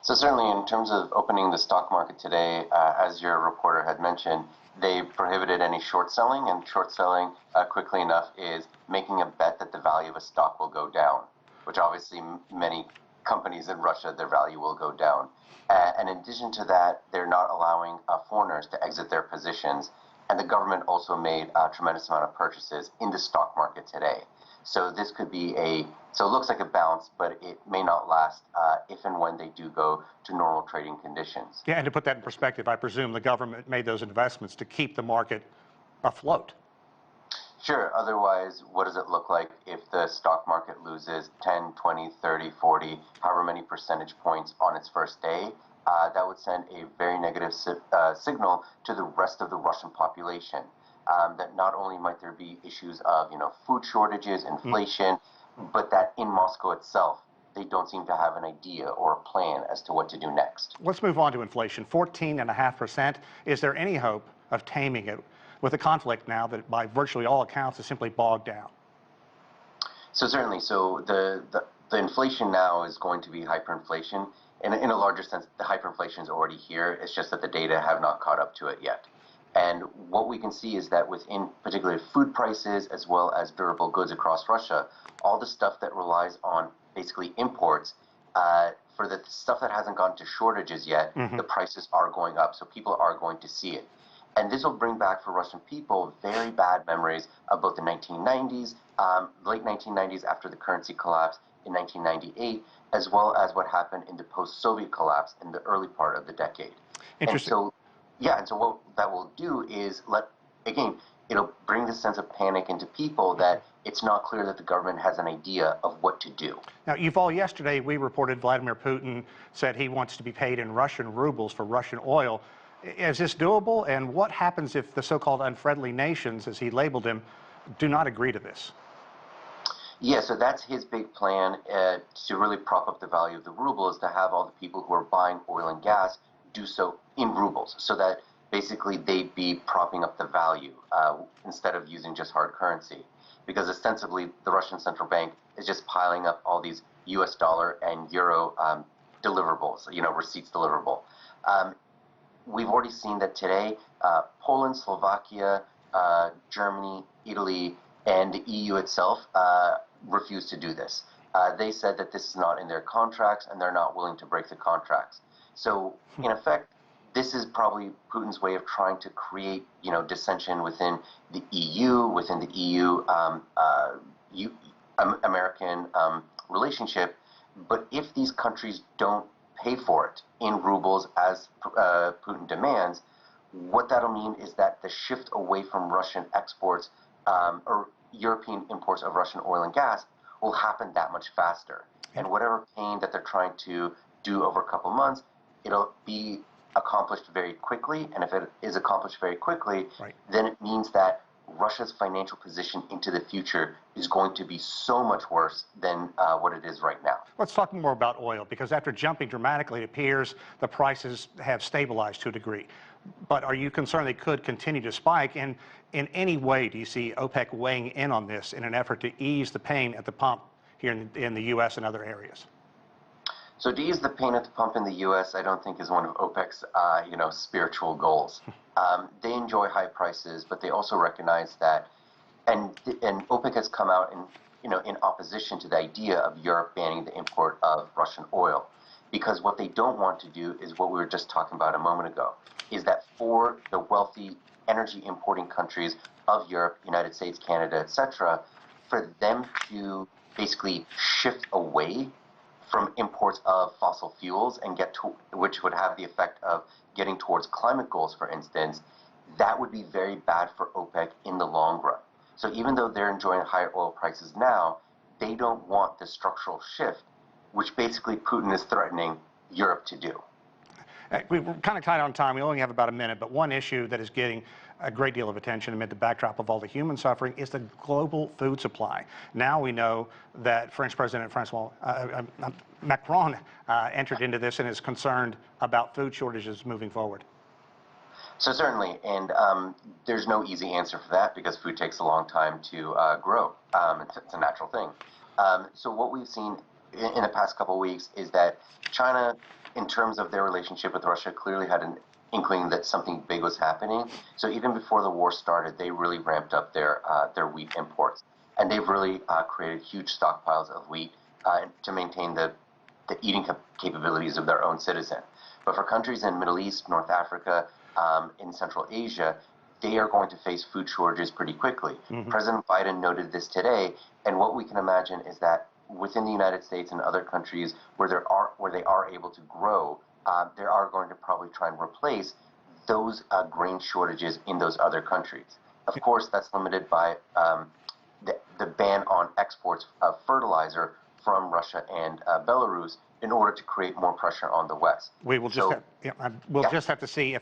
So certainly in terms of opening the stock market today, as your reporter had mentioned, they prohibited any short selling, and short selling quickly enough is making a bet that the value of a stock will go down, which obviously many companies in Russia, their value will go down. And in addition to that, they're not allowing foreigners to exit their positions. And the government also made a tremendous amount of purchases in the stock market today. So this could be so it looks like a bounce, but it may not last if and when they do go to normal trading conditions. Yeah, and to put that in perspective, I presume the government made those investments to keep the market afloat. Sure. Otherwise, what does it look like if the stock market loses 10, 20, 30, 40, however many percentage points on its first day? That would send a very negative signal to the rest of the Russian population. That not only might there be issues of food shortages, inflation, but that in Moscow itself, they don't seem to have an idea or a plan as to what to do next. Let's move on to inflation. 14.5%. Is there any hope of taming it with a conflict now that by virtually all accounts is simply bogged down? So certainly, the inflation now is going to be hyperinflation. In a larger sense, the hyperinflation is already here. It's just that the data have not caught up to it yet. And what we can see is that within particularly food prices as well as durable goods across Russia, all the stuff that relies on basically imports, for the stuff that hasn't gone to shortages yet, the prices are going up. So people are going to see it. And this will bring back for Russian people very bad memories of both the 1990s, late 1990s after the currency collapse in 1998, as well as what happened in the post-Soviet collapse in the early part of the decade. Interesting. And so what that will do is it'll bring this sense of panic into people that it's not clear that the government has an idea of what to do. Now, Yuval, yesterday we reported Vladimir Putin said he wants to be paid in Russian rubles for Russian oil. Is this doable? And what happens if the so-called unfriendly nations, as he labeled them, do not agree to this? Yeah, so that's his big plan to really prop up the value of the ruble, is to have all the people who are buying oil and gas do so in rubles, so that basically they'd be propping up the value instead of using just hard currency. Because ostensibly the Russian central bank is just piling up all these US dollar and euro deliverables, receipts deliverable. We've already seen that today, Poland, Slovakia, Germany, Italy, and the EU itself refused to do this. They said that this is not in their contracts and they're not willing to break the contracts. So in effect, this is probably Putin's way of trying to create, dissension within the EU, American relationship. But if these countries don't pay for it in rubles as Putin demands, what that'll mean is that the shift away from Russian exports or European imports of Russian oil and gas will happen that much faster. And whatever pain that they're trying to do over a couple months, it'll be accomplished very quickly. And if it is accomplished very quickly, then it means that Russia's financial position into the future is going to be so much worse than what it is right now. Let's talk more about oil, because after jumping dramatically, it appears the prices have stabilized to a degree. But are you concerned they could continue to spike? And in any way, do you see OPEC weighing in on this in an effort to ease the pain at the pump here in the U.S. and other areas? So to ease the pain at the pump in the U.S., I don't think is one of OPEC's, spiritual goals. They enjoy high prices, but they also recognize that, and OPEC has come out in opposition to the idea of Europe banning the import of Russian oil, because what they don't want to do is what we were just talking about a moment ago, is that for the wealthy energy importing countries of Europe, United States, Canada, etc., for them to basically shift away from imports of fossil fuels and which would have the effect of getting towards climate goals, for instance, that would be very bad for OPEC in the long run. So even though they're enjoying higher oil prices now, they don't want the structural shift, which basically Putin is threatening Europe to do. We're kind of tight on time. We only have about a minute, but one issue that is getting a great deal of attention amid the backdrop of all the human suffering is the global food supply. Now we know that French President Macron entered into this and is concerned about food shortages moving forward. So certainly, and there's no easy answer for that because food takes a long time to grow. It's a natural thing. So what we've seen in the past couple of weeks is that China in terms of their relationship with Russia, clearly had an inkling that something big was happening. So even before the war started, they really ramped up their wheat imports, and they've really created huge stockpiles of wheat to maintain the eating capabilities of their own citizen. But for countries in Middle East, North Africa, in Central Asia, they are going to face food shortages pretty quickly. President Biden noted this today, and what we can imagine is that within the United States and other countries where they are able to grow, they are going to probably try and replace those grain shortages in those other countries. Of course, that's limited by the ban on exports of fertilizer from Russia and Belarus in order to create more pressure on the West. We will just So, we'll just have to see if